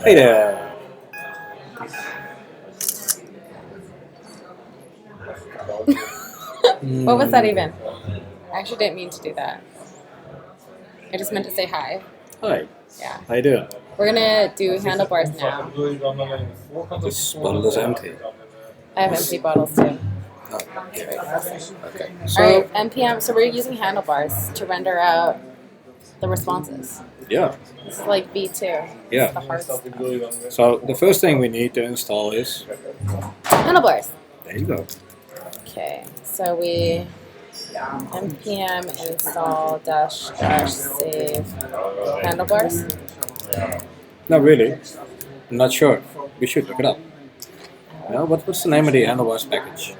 Hey there. What was that even? I actually didn't mean to do that. I just meant to say hi. Hi. Yeah. How you doing? We're gonna do handlebars now. This bottle is empty. I have empty bottles too. Oh, Okay. okay. Alright, NPM, so we're using handlebars to render out the responses. Yeah. This is like V2. Yeah. The hard stuff. So the first thing we need to install is Handlebars. there you go. Okay, so we npm install dash save handlebars. Not really. I'm not sure. We should look it up. No, what's the name of the handlebars package?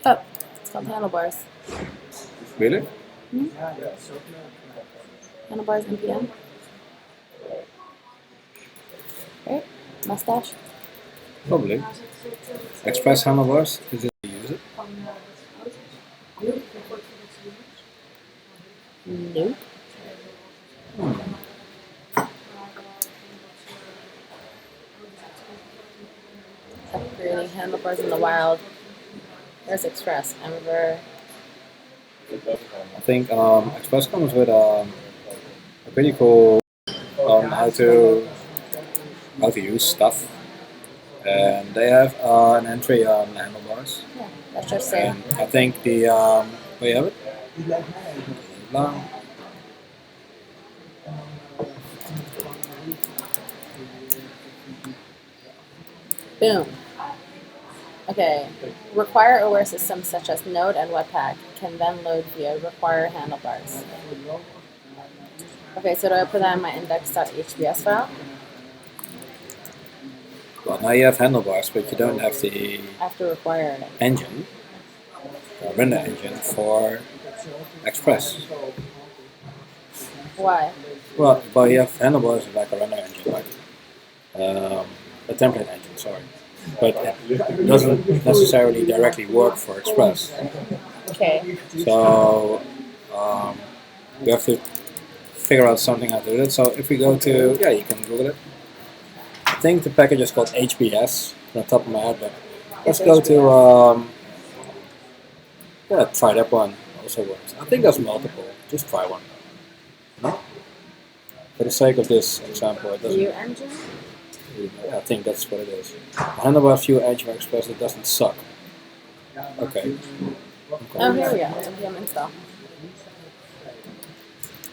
Oh, it's called handlebars. Really? Handlebars npm. Right? Mustache. Probably. Express handlebars? Is it use it? Nope. Upgrading handlebars in the wild. Where's Express? Ember. I think Express comes with a pretty cool how to use stuff, and they have an entry on handlebars. Yeah, that's just say. And I think the where you have it? Long. Boom. Okay. Require aware systems such as Node and Webpack can then load via require handlebars. Okay, so do I put that in my index.hbs file? Well, now you have handlebars, but you don't have the I have to require it. engine, render engine for Express. Why? Well, but you have handlebars like a render engine, like a template engine, sorry. But it doesn't necessarily directly work for Express. Okay. So we have to figure out something how to do it. So if we go to, yeah, you can Google it. I think the package is called HBS, on the top of my head, but let's go to, yeah, try that one, also works. I think there's multiple, just try one. No? For the sake of this example, it doesn't. View engine? Yeah, I think that's what it is. The handlebar view edge for Express, it doesn't suck. Okay. Oh, here we go. npm install.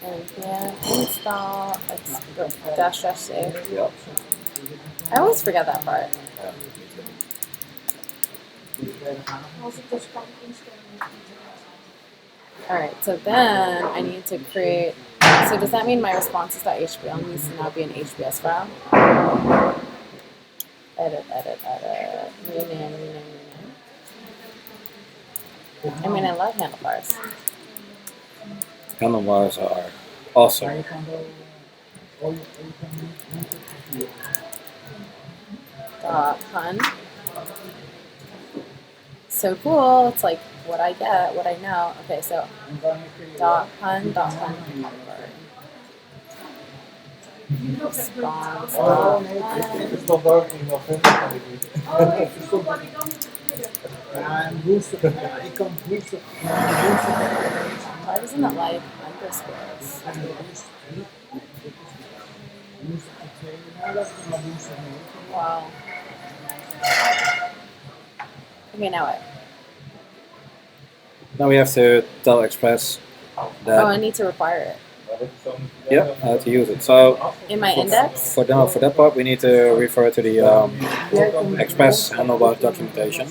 npm install dash save. Yeah. I always forget that part. Yeah. Alright, so then I need to create. So does that mean my responses.html needs to now be an HBS file? Edit. Rename. I mean, I love handlebars. Handlebars are awesome. Pun. So cool. It's like what I get, what I know. Okay, so pun handlebar. Response. Why doesn't it like underscores? Wow. Okay, now what? Now we have to tell Express that. Oh, I need to require it. Yeah, how to use it. So In my index? for that part, we need to refer to the Express handlebar documentation,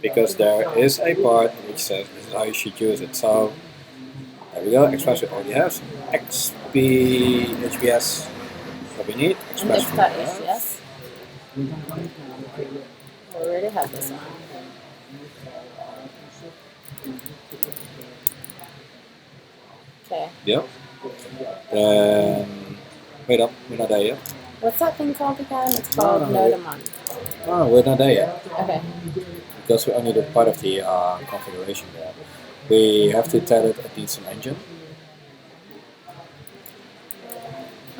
because there is a part which says this is how you should use it. So there we go. Express it already has HBS. What we need Express. Index.hbs. We already have this one. Okay. Yep. Then wait up, we're not there yet. What's that thing called again? It's called NodeJS. Oh, we're not there yet. Okay. because we only did part of the configuration there, we have to tell it needs an engine.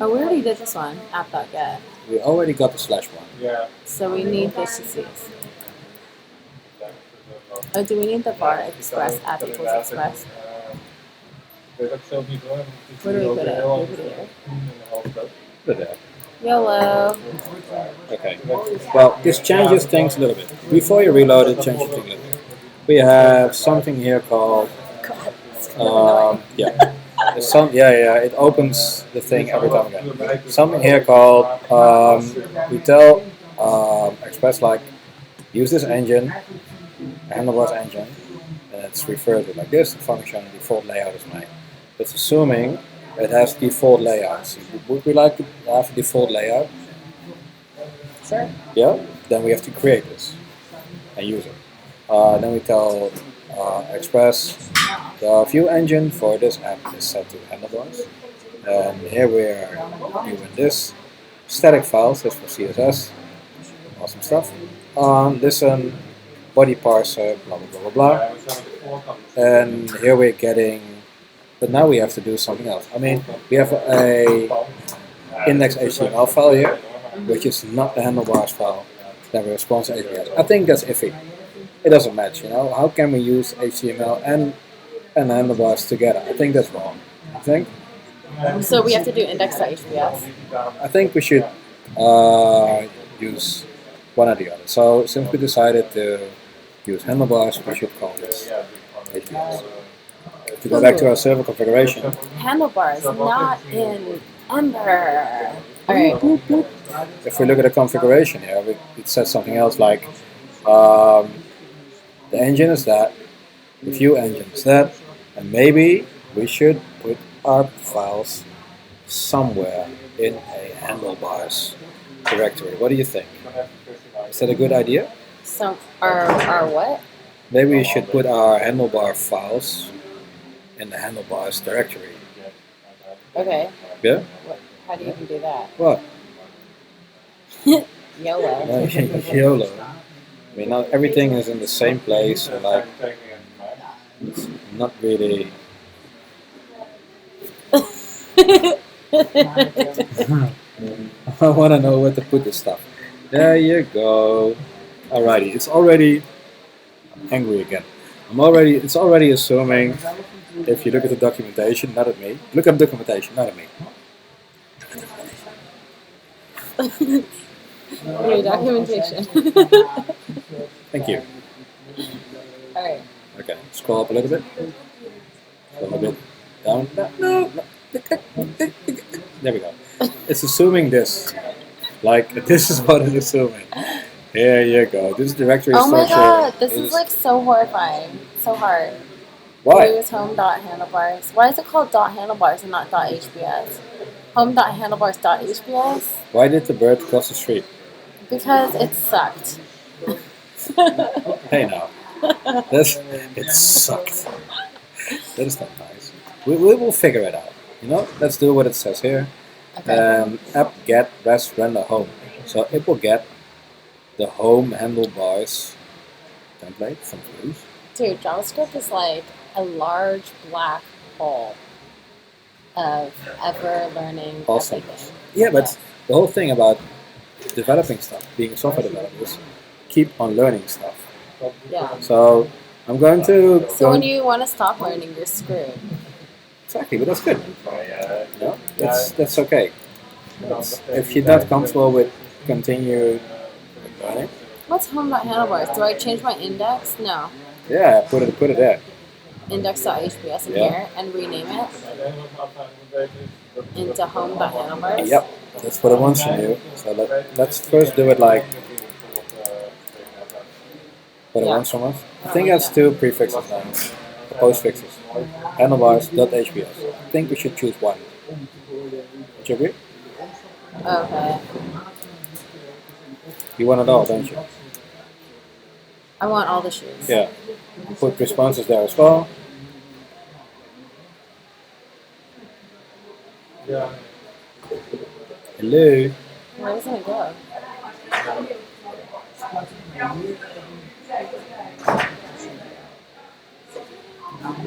Oh, we already did this one, app.get. We already got the slash one. So we need this to see. Oh, do we need the var express app equals express? Where do we put it? We put it here. Put it there. YOLO. Okay. Well, this changes things a little bit. Before you reload it, changes things a little bit. We have something here called yeah. It opens the thing every time again. Something here called we tell Express like use this engine, handlebars engine, and it's referred to like this. The function default layout is made. It's assuming it has default layouts. Would we like to have a default layout? Sure. Yeah. Then we have to create this and use it. Then we tell Express the view engine for this app is set to handlebars. And here we are doing this static files, that's for CSS, awesome stuff. Listen, body parser, blah blah blah blah blah. And here we're getting, but now we have to do something else. I mean, we have a index HTML file here, which is not the handlebars file that responds to HTML. I think that's iffy. It doesn't match, you know. How can we use HTML and handlebars together? I think that's wrong. I think. So we have to do index.hps. I think we should use one or the other. So since we decided to use handlebars, we should call this HTML. To go back to our server configuration. Handlebars, not in Ember. Alright. If we look at the configuration here, it says something else like the engine is that, the view engine is that, and maybe we should put our files somewhere in a handlebars directory. What do you think? Is that a good idea? So our what? Maybe we should put our handlebar files in the handlebars directory. Okay. Yeah? How do you even do that? What? YOLO. YOLO. I mean, not everything is in the same place, and like, it's not really. I want to know where to put this stuff. There you go. Alrighty, it's already. I'm angry again. It's already assuming. If you look at the documentation, not at me. Look at the documentation, not at me. Your documentation. Thank you. Alright. Okay, scroll up a little bit. Scroll a bit down. No. There we go. It's assuming this. Like, this is what it's assuming. Here you go. This directory Oh my structure. god, this is like so horrifying. So hard. Why? Use home.handlebars. Why is it called .handlebars and not .hbs? Home.handlebars.hbs? Why did the bird cross the street? Because it sucked. Hey now. It sucked. That is not nice. We will figure it out. You know, let's do what it says here. Okay. App get rest render home. So it will get the home handlebars template from Cruise. Dude, JavaScript is like a large black hole of ever learning Awesome. everything. Yeah, but the whole thing about developing stuff, being a software developer, is keep on learning stuff. Yeah. So I'm going to. So when you want to stop learning, you're screwed. Exactly, but that's good. No, that's okay. If you're not comfortable with continued learning. What's home.handlebars? Do I change my index? No. Yeah, put it there. Index.hbs in Yeah. here and rename it into home.handlebars. Yep, that's what it wants from you. So let's first do it like what it wants from us. I think that's two prefixes now, postfixes. Handlebars.hbs. I think we should choose one. Would you agree? Okay. You want it all, don't you? I want all the shoes. Yeah. Put responses there as well. Hello. Where does it go? Like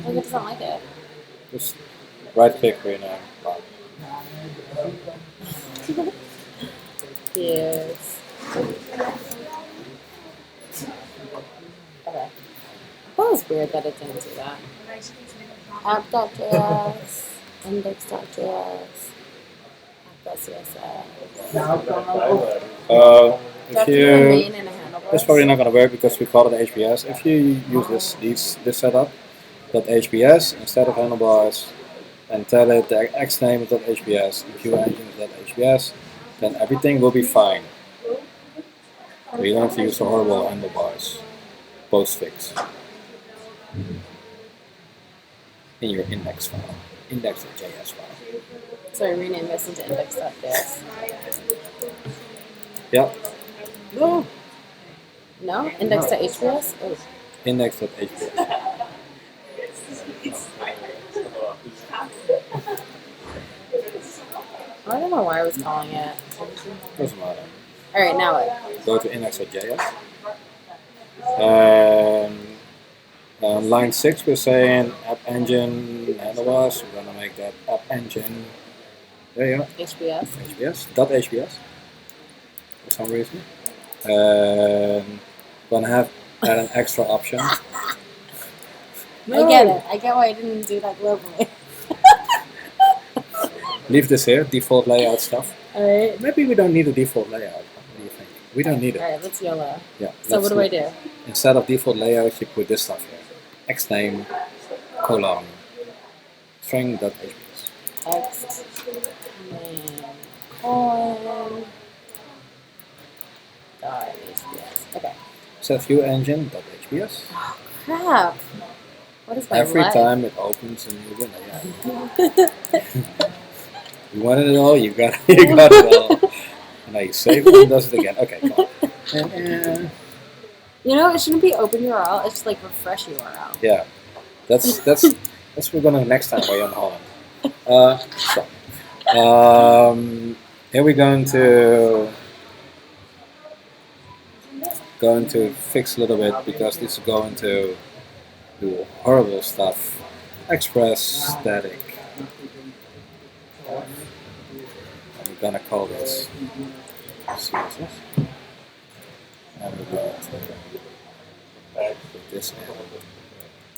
it doesn't like it. Just right click rename. Yes. Okay. That was weird that it didn't do that. App.js, index.js, app.css. If Do I have to do a you, main and a handlebars? it's probably not going to work because we call it HBS. If you use this setup, .hbs instead of handlebars, and tell it the X name is .hbs, and Q engine is .hbs, then everything will be fine. So you don't have to use the horrible handlebars postfix in your index file, index.js file. So I rename this into index.js. Yep. No. No? Index.hbs? Oh. Index.hbs. I don't know why I was calling it. Doesn't matter. Alright, now what? Go to index.js. On line 6 we're saying app engine handlebars. We're gonna make that app engine. There you go. HBS. HBS. For some reason. Gonna add an extra option. I get it. I get why I didn't do that globally. Leave this here, default layout stuff. Alright. Maybe we don't need a default layout. What do you think? We don't need it. Alright, let's YOLO. Yeah. So what do I do? Instead of default layout, you put this stuff here. Xname, colon, string.hbs. Xname, colon, .hbs. Okay. Set view engine.hbs. Oh, crap. What is my Every life? time it opens a new window. Yeah. You wanted it all, you got it all. And now you save it and does it again. Okay, come on. You know, it shouldn't be open URL, it's just like refresh URL. Yeah. That's what we're gonna do next time while you're in Holland. Here we're going to fix a little bit because this is going to do horrible stuff. Express static. And we're gonna call this CSS. And we're going to put this in.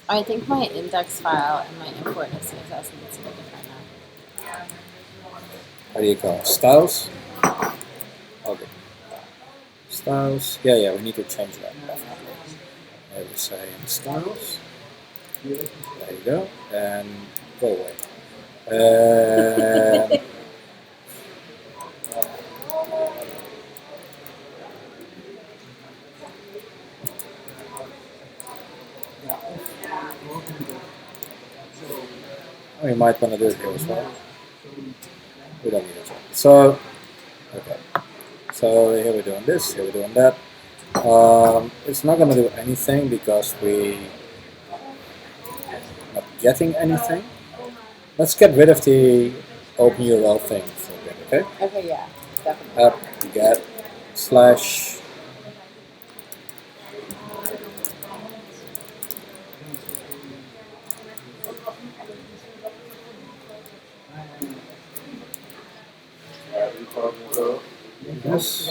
I think my index file and my import of CSS needs to be different now. How do you call it? Styles? Okay. Styles. Yeah, we need to change that definitely. I would say styles. There you go. And go away. We might want to do it here as well. We don't need to change it. So, okay. So here we're doing this, here we're doing that. It's not going to do anything because we're not getting anything. Let's get rid of the open URL thing for a bit, okay? Okay, yeah, definitely. App get slash this.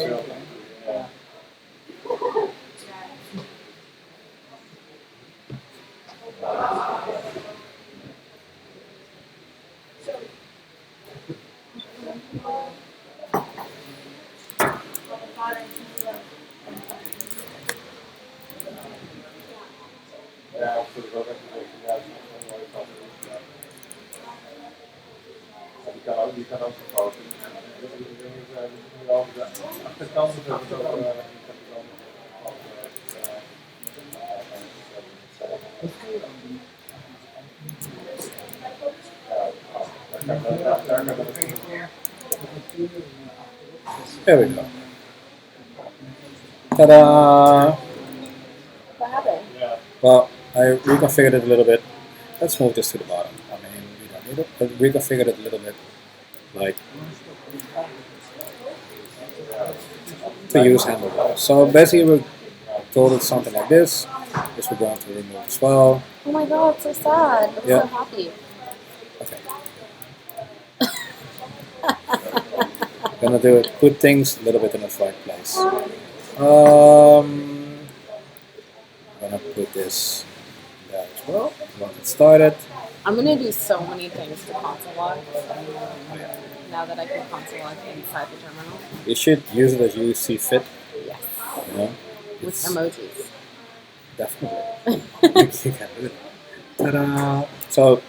There we go. Ta-da! What happened? Well, I reconfigured it a little bit. Let's move this to the bottom. I mean, we don't need it, but reconfigured it a little bit, like to use handlebars. So basically, told it something like this. This we're going to remove as well. Oh my god, it's so sad. I'm Yeah. so happy. Okay. Gonna do it. Put things a little bit in the right place. I'm gonna put this there as well. Once it started. I'm gonna do so many things to console log now that I can console log inside the terminal. You should use it as you see fit. Yes. You know, With it's emojis. definitely. You can do it. Ta-da! So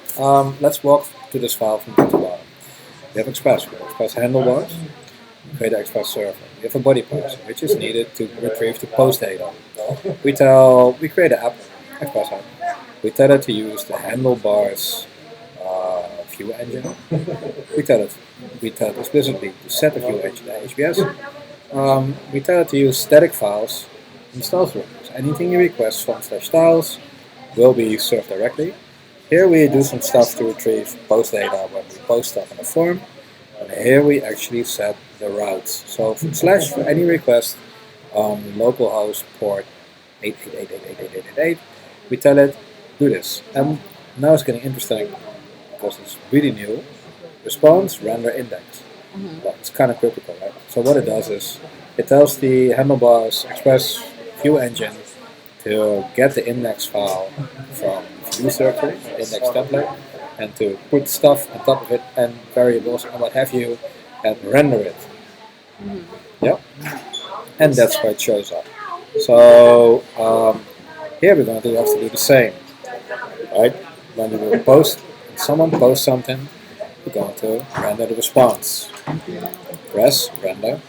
let's walk to this file from top to bottom. We have Express. We have Express handlebars. We create an Express server. We have a body parser, which is needed to retrieve the post data. We create an app, Express app. We tell it to use the handlebars view engine. We tell it explicitly to set the view engine to HBS. We tell it to use static files in styles workers. Anything you request from /styles will be served directly. Here we do some stuff to retrieve post data when we post stuff in a form. And here we actually set the routes. So from / for any request on localhost port 888888888, we tell it do this. And now it's getting interesting because it's really new. Response, render, index. Well, it's kind of critical, right? So what it does is it tells the handlebars Express view engine to get the index file from view directory, index template, and to put stuff on top of it and variables and what have you, and render it. Yep. And that's where it shows up. So here we're going to have to do the same, right? When we will post, someone posts something, we're going to render the response. Press render,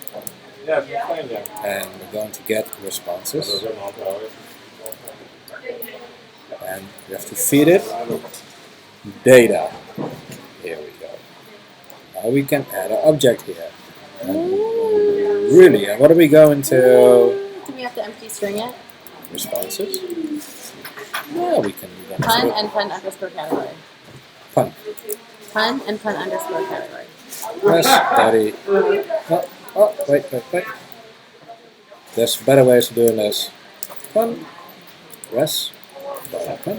and we're going to get responses. And we have to feed it data. Here we go. Now we can add an object here. Really, and what are we going to? Do we have to empty string it? Responses. Yeah, we can do that. Pun and pun underscore category. Pun. Pun and pun underscore category. Press body. Oh, wait. There's better ways of doing this. Pun. Press. Pun.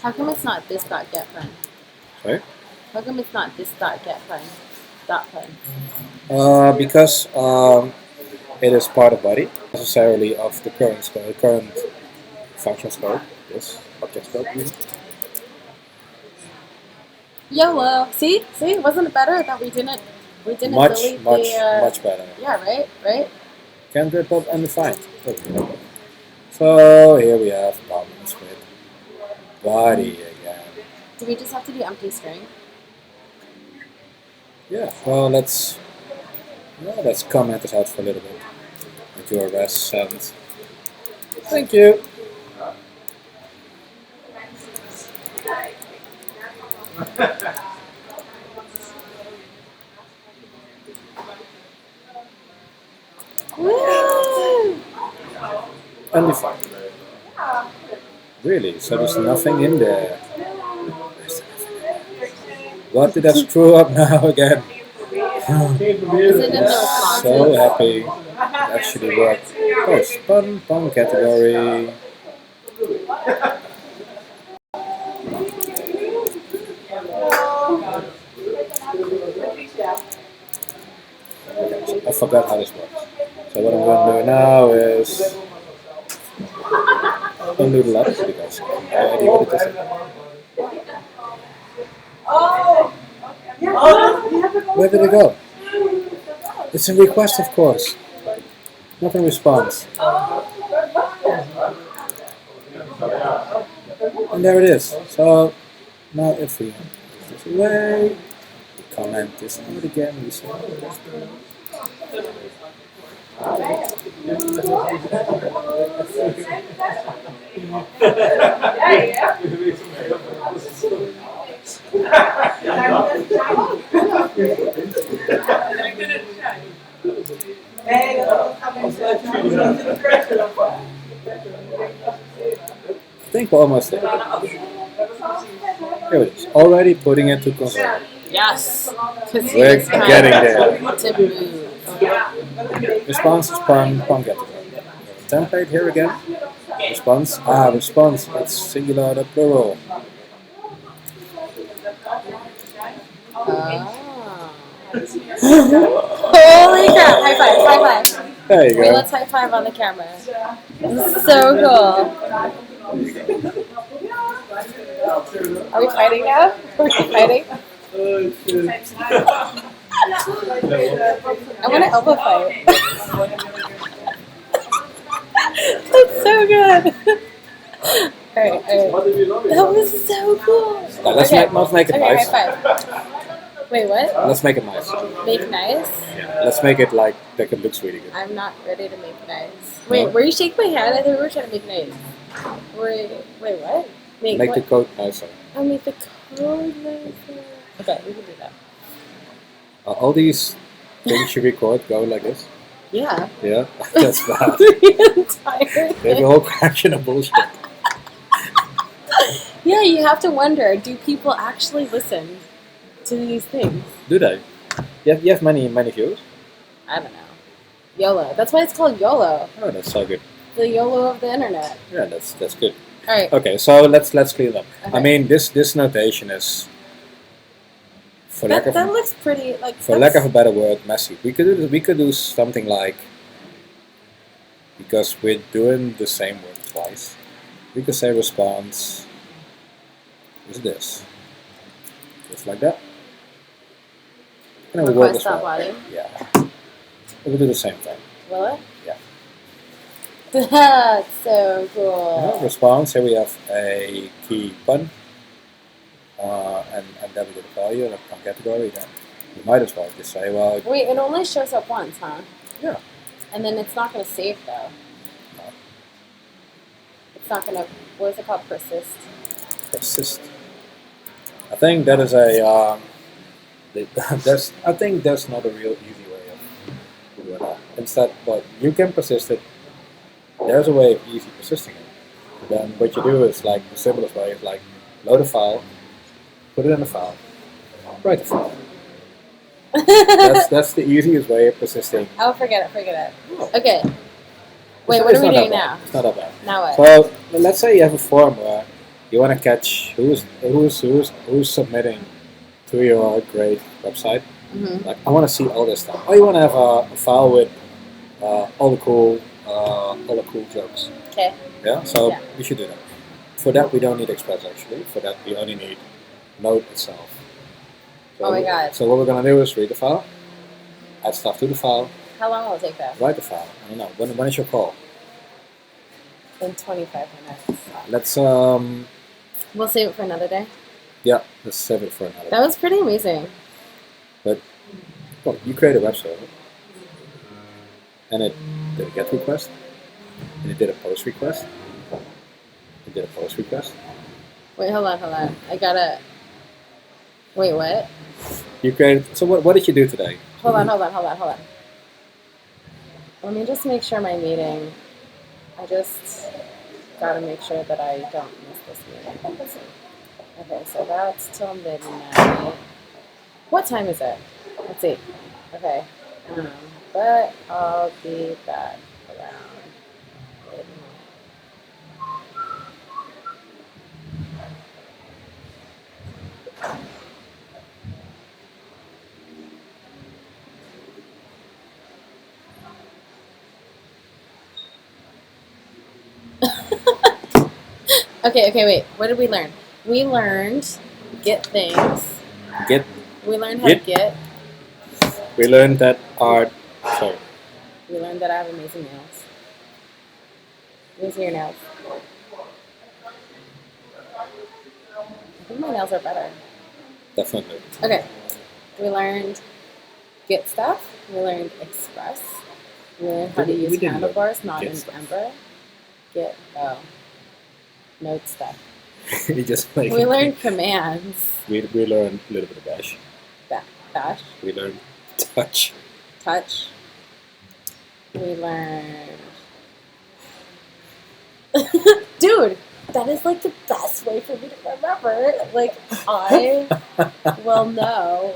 How come it's not this dot get pun? Sorry? How come it's not this dot get pun? Dot pun. Because it is part of body, necessarily of the current function scope, this object scope. YOLO. See, wasn't it better that we didn't Much delete much better. Yeah, right. Can't rip up undefined. So here we have problems with body again. Do we just have to do empty string? Yeah. Well, let's comment this out for a little bit. Do a rest send. Thank you. Woo! Undefined. Really? So there's nothing in there. What did I screw up now again? Is it in the So happy. It actually worked. Post pun category. I forgot how this works. So what I'm going to do now is undo the left because I have no idea what it is. Where did it go? It's a request, of course. Not a response. And there it is. So now if we put this away, we comment this out again, we say I think we're almost there. Here it is. Already putting it to console. Yes. We're getting there. To move. Response is pun get to go. Template here again. Response. Response. It's singular, the plural. Oh. Holy crap! High five! High five! There you Wait, go. let's high five on the camera. This is so cool. Are we fighting now? Are we fighting? I want to elbow fight. That's so good. Alright. That was so cool. Let's make it nice. High five. Wait, what? Let's make it nice. Make nice? Yeah. Let's make it like it looks really good. I'm not ready to make nice. Wait, were you shaking my hand? I thought we were trying to make nice. Wait, what? Make what? the code nicer. I'll make the code nicer. Okay, we can do that. All these things you record go like this. Yeah. Yeah, that's bad. The entire There's a whole collection of bullshit. Yeah, you have to wonder, do people actually listen to these things? Do they? You have many views? I don't know. YOLO. That's why it's called YOLO. Oh, that's so good. The YOLO of the internet. Yeah, that's good. Alright. Okay, so let's clean up. Okay. I mean, this notation is, for lack That looks pretty, like... For lack of a better word, messy. We could do something like, because we're doing the same word twice, we could say response is this. Just like that. And it will work as well. body. Yeah. We'll do the same thing. Will it? Yeah. That's so cool. Yeah, response, here we have a key pun. And then we get a value and a pun category. Then you might as well just say, well... Wait, it only shows up once, huh? Yeah. And then it's not going to save, though. No. It's not going to... What is it called? Persist? Persist. I think that is a... I think that's not a real easy way of doing that. Instead, but you can persist it. There's a way of easy persisting it. Then what you do is like the simplest way is like load a file, put it in a file, write a file. That's the easiest way of persisting. Oh, forget it. Oh. Okay. Wait, what are we doing now? It's not that bad. Now what? So let's say you have a form where you want to catch who's submitting to your grade website. Mm-hmm. Like, I want to see all this stuff. Or you want to have a file with all the cool jokes. Okay. Yeah. So Yeah. we should do that. For that we don't need Express actually. For that we only need Node itself. So, Oh my god. So what we're gonna do is read the file, add stuff to the file, How long will it take that? write the file. I don't know. When is your call? In 25 minutes. Let's We'll save it for another day. yeah. Let's save it for another. That was pretty amazing. Well, you create a web server, and it did a GET request, and it did a POST request. It did a POST request. Wait, hold on. I gotta... Wait, what? You created. So what did you do today? Hold on. Let me just make sure my meeting... I just gotta make sure that I don't miss this meeting. Okay, so that's till midnight. What time is it? Let's see. Okay. But I'll be back around midnight. Okay, wait. What did we learn? We learned get things. Get. We learned how to get. We learned that art. Sorry. We learned that I have amazing nails. Let me see your nails. I think my nails are better. Definitely. Okay. We learned get stuff. We learned express. We learned how to use handlebars, not in Ember. Get node stuff. We just like. We learned commands. We learned a little bit of bash. Dash. We learned touch. Touch. We learned. Dude, that is like the best way for me to remember. Like, I will know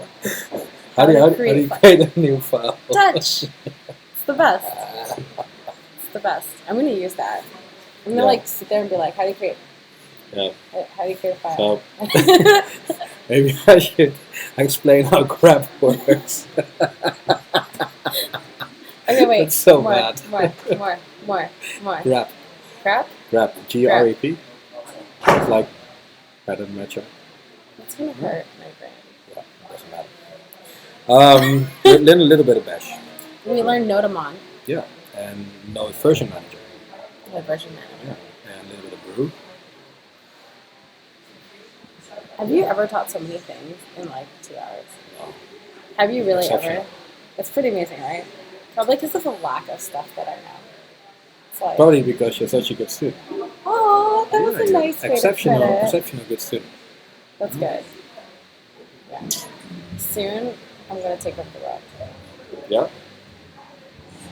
How do you create create a new file? Touch. It's the best. It's the best. I'm gonna use that. I'm gonna Yeah. like sit there and be like, how do you create? Yeah. How do you create a file? So maybe I should explain how grep works. Okay, wait. That's so more, bad. more. Grep. Crap? Grep. Grep. It's like pattern matcher. That's gonna hurt my brain. Yeah, doesn't matter. Little bit of bash. We learned Nodemon. Yeah, and Node version manager. Node version manager. Yeah, and a little bit of brew. Have you ever taught so many things in like 2 hours? No. Have you really Exceptional. ever? It's pretty amazing, right? Probably because of the lack of stuff that I know. It's like, Probably because you're such a good student. oh, that was a nice way to put it. Exceptional good student. That's good. Yeah. Soon, I'm gonna take up the rock. Yeah.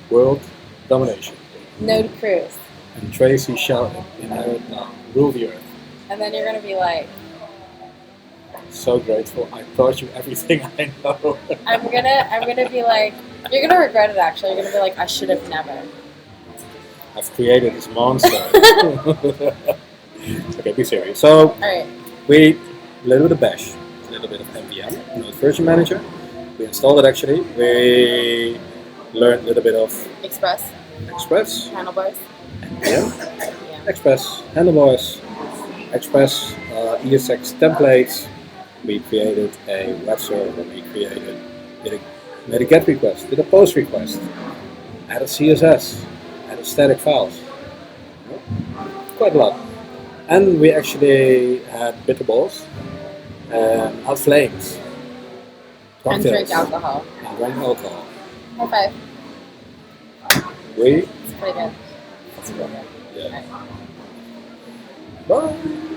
World domination. Node cruise. And Tracy shall inherit now, rule the earth. And then you're gonna be like, So grateful. I taught you everything I know. I'm gonna be like, you're gonna regret it actually. You're gonna be like, I should have never. I've created this monster. Okay, be serious. So Alright. we a little bit of bash, a little bit of npm, Node version manager. We installed it actually. We learned a little bit of Express. npm, Handlebars. Yeah. Express, handlebars, Express, ESX templates. We created a web server. We made a GET request, did a POST request, added CSS, added static files. Quite a lot. And we actually had bitter balls and hot flames. And drink Cocktails. alcohol. And drank alcohol. High five. We It's pretty good. It's pretty good. yeah. Alright. Bye.